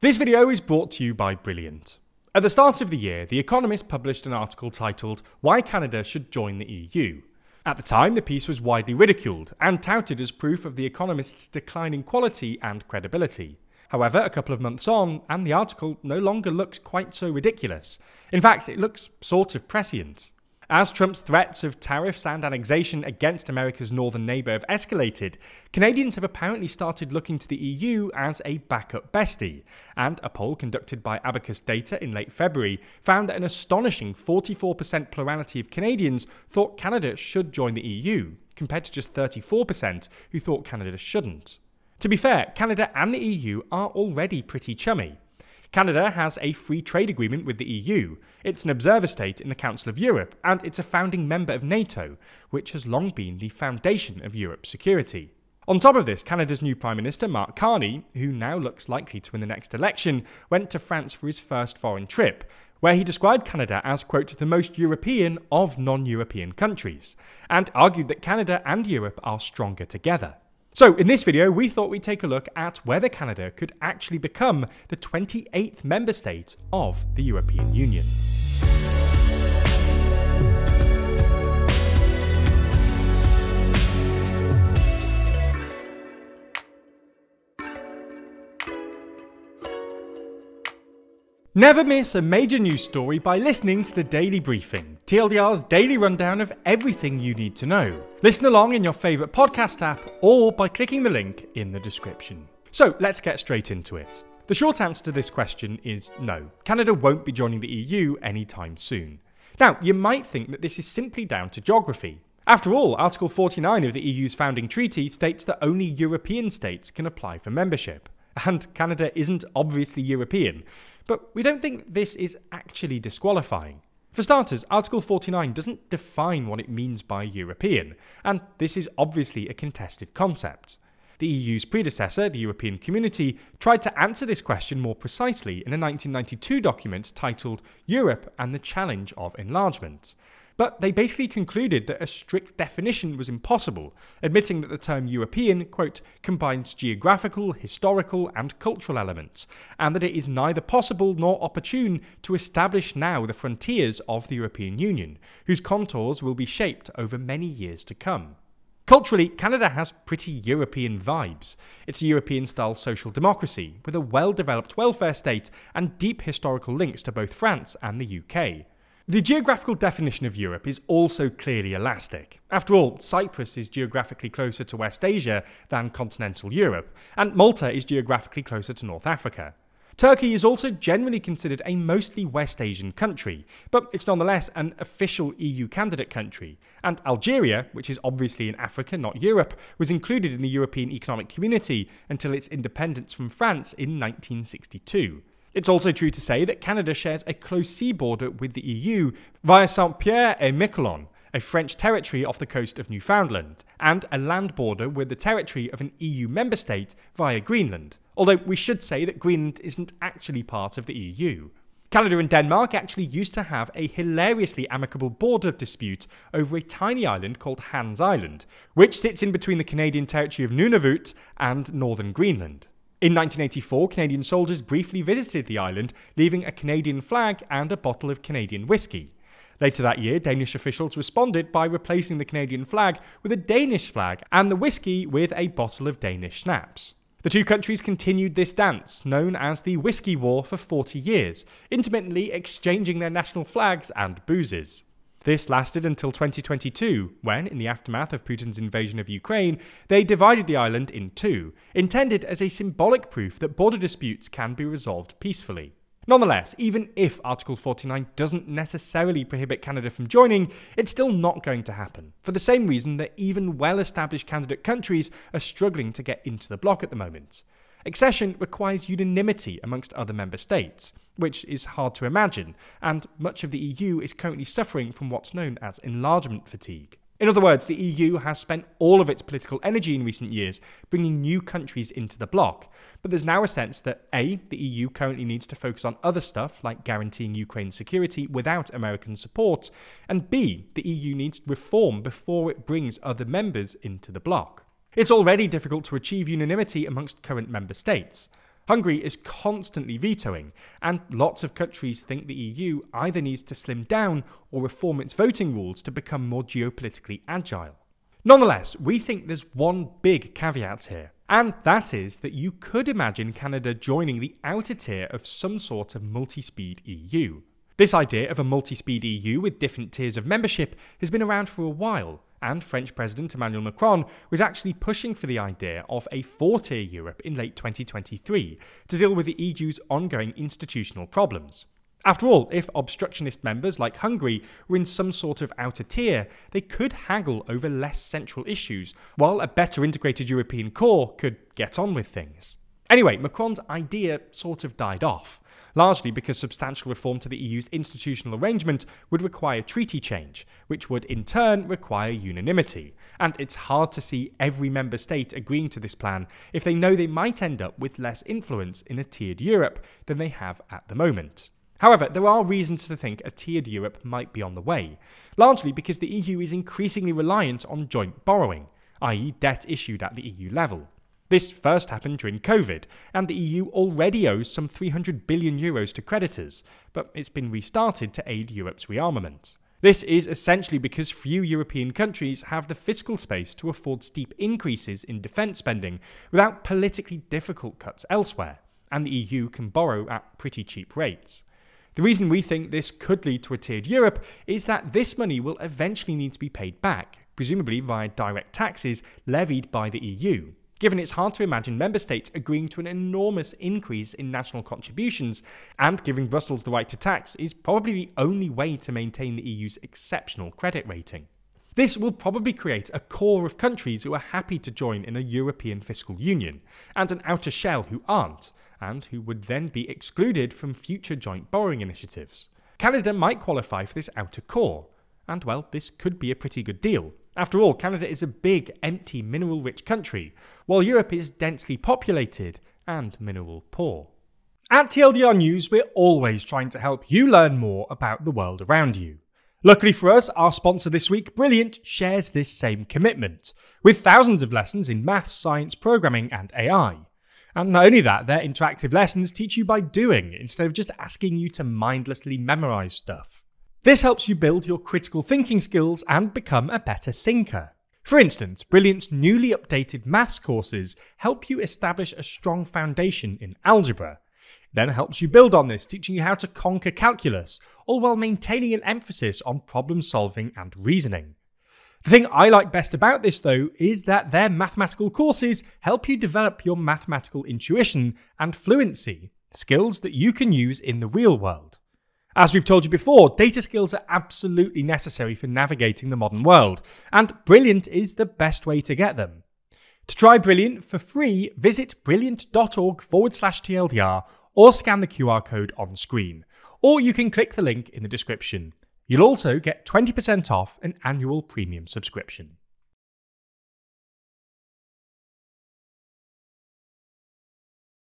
This video is brought to you by Brilliant. At the start of the year, The Economist published an article titled "Why Canada Should Join the EU." At the time, the piece was widely ridiculed and touted as proof of The Economist's declining quality and credibility. However, a couple of months on, and the article no longer looks quite so ridiculous. In fact, it looks sort of prescient. As Trump's threats of tariffs and annexation against America's northern neighbour have escalated, Canadians have apparently started looking to the EU as a backup bestie, and a poll conducted by Abacus Data in late February found that an astonishing 44% plurality of Canadians thought Canada should join the EU, compared to just 34% who thought Canada shouldn't. To be fair, Canada and the EU are already pretty chummy. Canada has a free trade agreement with the EU, it's an observer state in the Council of Europe, and it's a founding member of NATO, which has long been the foundation of Europe's security. On top of this, Canada's new Prime Minister, Mark Carney, who now looks likely to win the next election, went to France for his first foreign trip, where he described Canada as, quote, the most European of non-European countries, and argued that Canada and Europe are stronger together. So, in this video, we thought we'd take a look at whether Canada could actually become the 28th member state of the European Union. Never miss a major news story by listening to the Daily Briefing, TLDR's daily rundown of everything you need to know. Listen along in your favourite podcast app or by clicking the link in the description. So let's get straight into it. The short answer to this question is no. Canada won't be joining the EU anytime soon. Now, you might think that this is simply down to geography. After all, Article 49 of the EU's founding treaty states that only European states can apply for membership. And Canada isn't obviously European. But we don't think this is actually disqualifying. For starters, Article 49 doesn't define what it means by European, and this is obviously a contested concept. The EU's predecessor, the European Community, tried to answer this question more precisely in a 1992 document titled Europe and the Challenge of Enlargement. But they basically concluded that a strict definition was impossible, admitting that the term European, quote, combines geographical, historical and cultural elements, and that it is neither possible nor opportune to establish now the frontiers of the European Union, whose contours will be shaped over many years to come. Culturally, Canada has pretty European vibes. It's a European-style social democracy, with a well-developed welfare state and deep historical links to both France and the UK. The geographical definition of Europe is also clearly elastic. After all, Cyprus is geographically closer to West Asia than continental Europe, and Malta is geographically closer to North Africa. Turkey is also generally considered a mostly West Asian country, but it's nonetheless an official EU candidate country, and Algeria, which is obviously in Africa, not Europe, was included in the European Economic Community until its independence from France in 1962. It's also true to say that Canada shares a close sea border with the EU via Saint-Pierre-et-Miquelon, a French territory off the coast of Newfoundland, and a land border with the territory of an EU member state via Greenland, although we should say that Greenland isn't actually part of the EU. Canada and Denmark actually used to have a hilariously amicable border dispute over a tiny island called Hans Island, which sits in between the Canadian territory of Nunavut and northern Greenland. In 1984, Canadian soldiers briefly visited the island, leaving a Canadian flag and a bottle of Canadian whiskey. Later that year, Danish officials responded by replacing the Canadian flag with a Danish flag and the whiskey with a bottle of Danish schnapps. The two countries continued this dance, known as the Whiskey War, for 40 years, intermittently exchanging their national flags and boozes. This lasted until 2022, when, in the aftermath of Putin's invasion of Ukraine, they divided the island in two, intended as a symbolic proof that border disputes can be resolved peacefully. Nonetheless, even if Article 49 doesn't necessarily prohibit Canada from joining, it's still not going to happen, for the same reason that even well-established candidate countries are struggling to get into the bloc at the moment. Accession requires unanimity amongst other member states, which is hard to imagine, and much of the EU is currently suffering from what's known as enlargement fatigue. In other words, the EU has spent all of its political energy in recent years bringing new countries into the bloc, but there's now a sense that A, the EU currently needs to focus on other stuff like guaranteeing Ukraine's security without American support, and B, the EU needs reform before it brings other members into the bloc. It's already difficult to achieve unanimity amongst current member states. Hungary is constantly vetoing, and lots of countries think the EU either needs to slim down or reform its voting rules to become more geopolitically agile. Nonetheless, we think there's one big caveat here, and that is that you could imagine Canada joining the outer tier of some sort of multi-speed EU. This idea of a multi-speed EU with different tiers of membership has been around for a while, and French President Emmanuel Macron was actually pushing for the idea of a 4-tier Europe in late 2023 to deal with the EU's ongoing institutional problems. After all, if obstructionist members like Hungary were in some sort of outer tier, they could haggle over less central issues, while a better integrated European core could get on with things. Anyway, Macron's idea sort of died off, largely because substantial reform to the EU's institutional arrangement would require treaty change, which would in turn require unanimity, and it's hard to see every member state agreeing to this plan if they know they might end up with less influence in a tiered Europe than they have at the moment. However, there are reasons to think a tiered Europe might be on the way, largely because the EU is increasingly reliant on joint borrowing, i.e. debt issued at the EU level. This first happened during COVID, and the EU already owes some €300 billion to creditors, but it's been restarted to aid Europe's rearmament. This is essentially because few European countries have the fiscal space to afford steep increases in defence spending without politically difficult cuts elsewhere, and the EU can borrow at pretty cheap rates. The reason we think this could lead to a tiered Europe is that this money will eventually need to be paid back, presumably via direct taxes levied by the EU. Given it's hard to imagine member states agreeing to an enormous increase in national contributions, and giving Brussels the right to tax is probably the only way to maintain the EU's exceptional credit rating. This will probably create a core of countries who are happy to join in a European fiscal union, and an outer shell who aren't, and who would then be excluded from future joint borrowing initiatives. Canada might qualify for this outer core, and well, this could be a pretty good deal. After all, Canada is a big, empty, mineral-rich country, while Europe is densely populated and mineral-poor. At TLDR News, we're always trying to help you learn more about the world around you. Luckily for us, our sponsor this week, Brilliant, shares this same commitment, with thousands of lessons in maths, science, programming, and AI. And not only that, their interactive lessons teach you by doing, instead of just asking you to mindlessly memorize stuff. This helps you build your critical thinking skills and become a better thinker. For instance, Brilliant's newly updated maths courses help you establish a strong foundation in algebra. It then helps you build on this, teaching you how to conquer calculus, all while maintaining an emphasis on problem solving and reasoning. The thing I like best about this, though, is that their mathematical courses help you develop your mathematical intuition and fluency, skills that you can use in the real world. As we've told you before, data skills are absolutely necessary for navigating the modern world, and Brilliant is the best way to get them. To try Brilliant for free, visit brilliant.org/TLDR or scan the QR code on screen, or you can click the link in the description. You'll also get 20% off an annual premium subscription.